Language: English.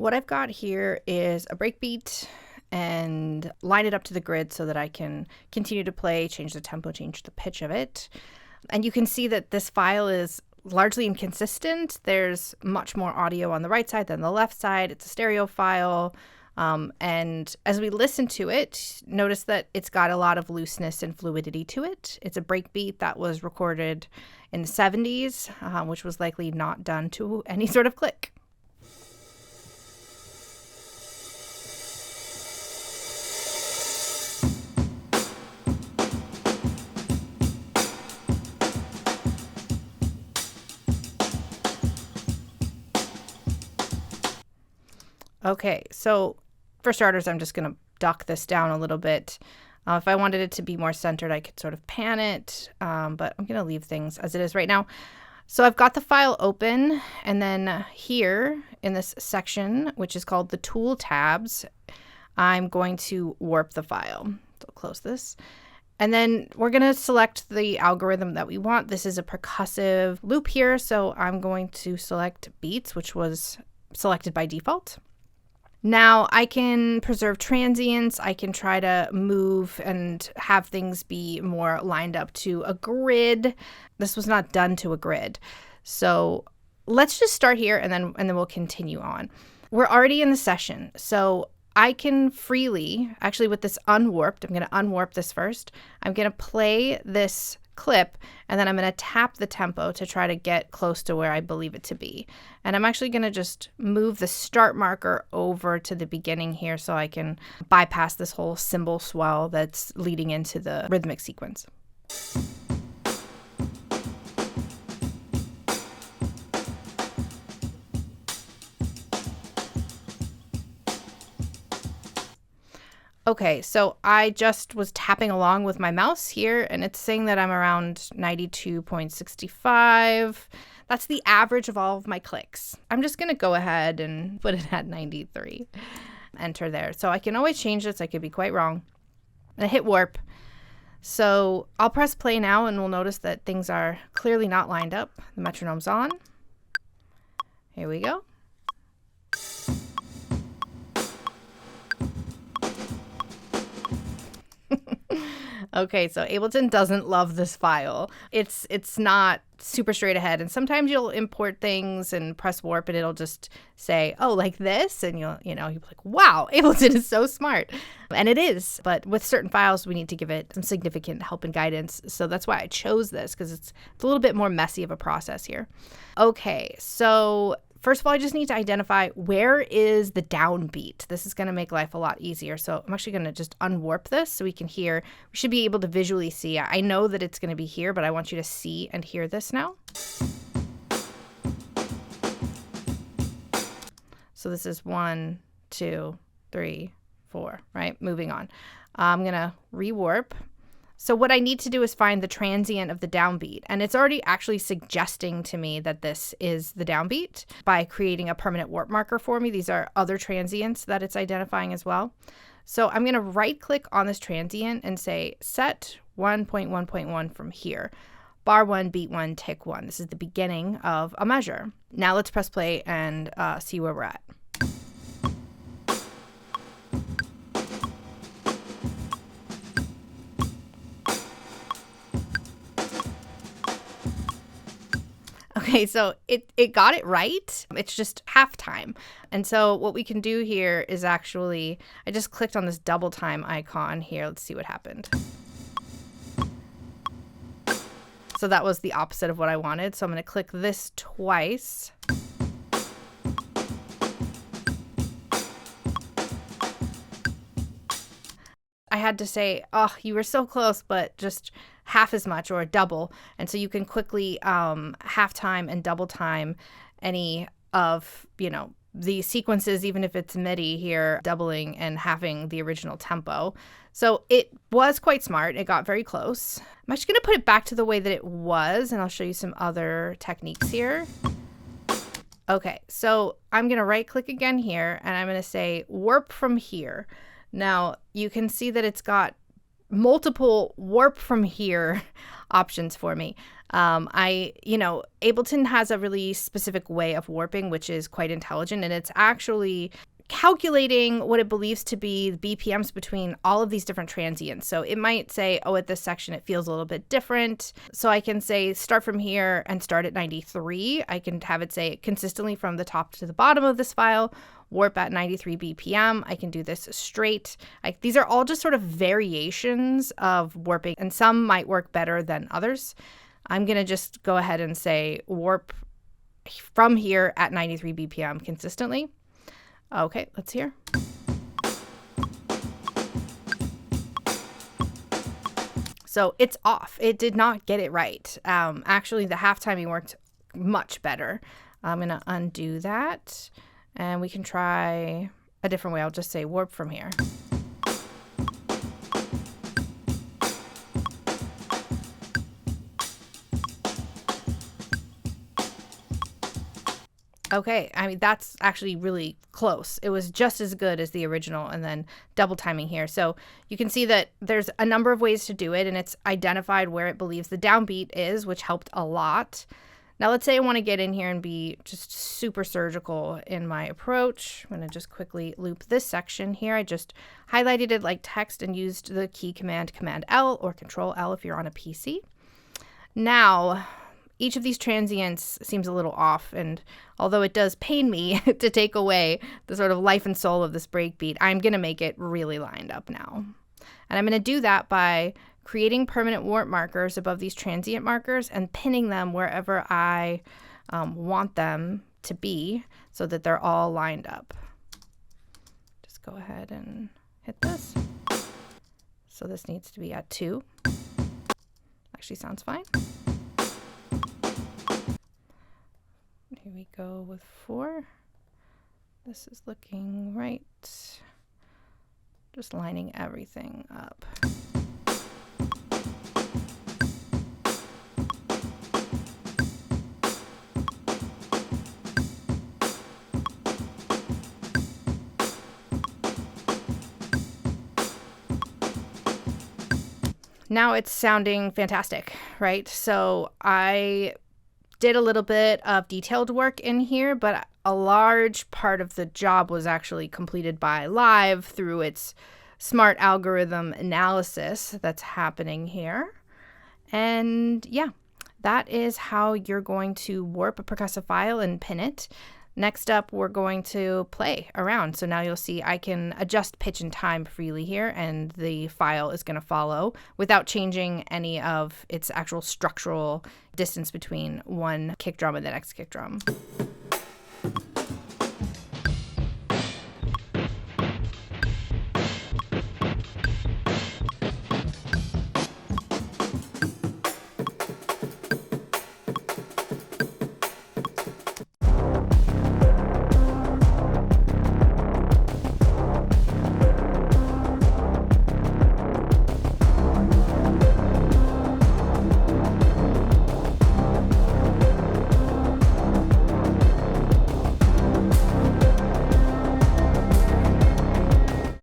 What I've got here is a breakbeat and line it up to the grid so that I can continue to play, change the tempo, change the pitch of it. And you can see that this file is largely inconsistent. There's much more audio on the right side than the left side. It's a stereo file. And as we listen to it, notice that it's got a lot of looseness and fluidity to it. It's a breakbeat that was recorded in the 70s, which was likely not done to any sort of click. Okay, so for starters, I'm just going to duck this down a little bit. If I wanted it to be more centered, I could sort of pan it, but I'm going to leave things as it is right now. So I've got the file open, and then here in this section, which is called the Tool tabs, I'm going to warp the file. So I'll close this. And then we're going to select the algorithm that we want. This is a percussive loop here, so I'm going to select beats, which was selected by default. Now I can preserve transients. I can try to move and have things be more lined up to a grid. This was not done to a grid. So let's just start here and then we'll continue on. We're already in the session. So I can freely, actually with this unwarped, I'm going to unwarp this first. I'm going to play this clip and then I'm going to tap the tempo to try to get close to where I believe it to be. And I'm actually going to just move the start marker over to the beginning here so I can bypass this whole cymbal swell that's leading into the rhythmic sequence. Okay, so I just was tapping along with my mouse here, and it's saying that I'm around 92.65. That's the average of all of my clicks. I'm just going to go ahead and put it at 93. Enter there. So I can always change this. I could be quite wrong. And I hit warp. So I'll press play now, and we'll notice that things are clearly not lined up. The metronome's on. Here we go. Okay, so Ableton doesn't love this file. It's not super straight ahead, and sometimes you'll import things and press warp and it'll just say, oh, like this, and you'll be like, wow, Ableton is so smart. And it is, but with certain files we need to give it some significant help and guidance. So that's why I chose this, because it's a little bit more messy of a process here. Okay, so first of all, I just need to identify where is the downbeat. This is going to make life a lot easier. So I'm actually going to just unwarp this so we can hear. We should be able to visually see. I know that it's going to be here, but I want you to see and hear this now. So this is 1, 2, 3, 4, right? Moving on. I'm going to rewarp. So what I need to do is find the transient of the downbeat. And it's already actually suggesting to me that this is the downbeat by creating a permanent warp marker for me. These are other transients that it's identifying as well. So I'm going to right click on this transient and say set 1.1.1 from here. Bar 1, beat 1, tick 1. This is the beginning of a measure. Now let's press play and see where we're at. Okay, so it got it right. It's just halftime. And so what we can do here is actually, I just clicked on this double time icon here. Let's see what happened. So that was the opposite of what I wanted. So I'm going to click this twice. I had to say, oh, you were so close, but just half as much or a double. And so you can quickly half time and double time any of, the sequences, even if it's MIDI here, doubling and having the original tempo. So it was quite smart. It got very close. I'm actually going to put it back to the way that it was, and I'll show you some other techniques here. Okay, so I'm going to right click again here, and I'm going to say warp from here. Now you can see that it's got multiple warp from here options for me. Ableton has a really specific way of warping, which is quite intelligent, and it's actually calculating what it believes to be the BPMs between all of these different transients. So it might say, oh, at this section, it feels a little bit different. So I can say start from here and start at 93. I can have it say consistently from the top to the bottom of this file, warp at 93 BPM. I can do this straight. These are all just sort of variations of warping, and some might work better than others. I'm going to just go ahead and say warp from here at 93 BPM consistently. Okay, let's hear. So it's off. It did not get it right. Actually, the half timing worked much better. I'm going to undo that, and we can try a different way. I'll just say warp from here. Okay, I mean, that's actually really close. It was just as good as the original, and then double timing here. So you can see that there's a number of ways to do it, and it's identified where it believes the downbeat is, which helped a lot. Now, let's say I want to get in here and be just super surgical in my approach. I'm going to just quickly loop this section here. I just highlighted it like text and used the key Command L or Control L if you're on a PC. Now, each of these transients seems a little off, and although it does pain me to take away the sort of life and soul of this breakbeat, I'm going to make it really lined up now. And I'm going to do that by creating permanent warp markers above these transient markers and pinning them wherever I want them to be so that they're all lined up. Just go ahead and hit this. So this needs to be at 2. Actually sounds fine. Here we go with 4. This is looking right. Just lining everything up. Now it's sounding fantastic, right? So I did a little bit of detailed work in here, but a large part of the job was actually completed by Live through its smart algorithm analysis that's happening here. And yeah, that is how you're going to warp a percussive file and pin it. Next up, we're going to play around. So now you'll see I can adjust pitch and time freely here, and the file is going to follow without changing any of its actual structural distance between one kick drum and the next kick drum.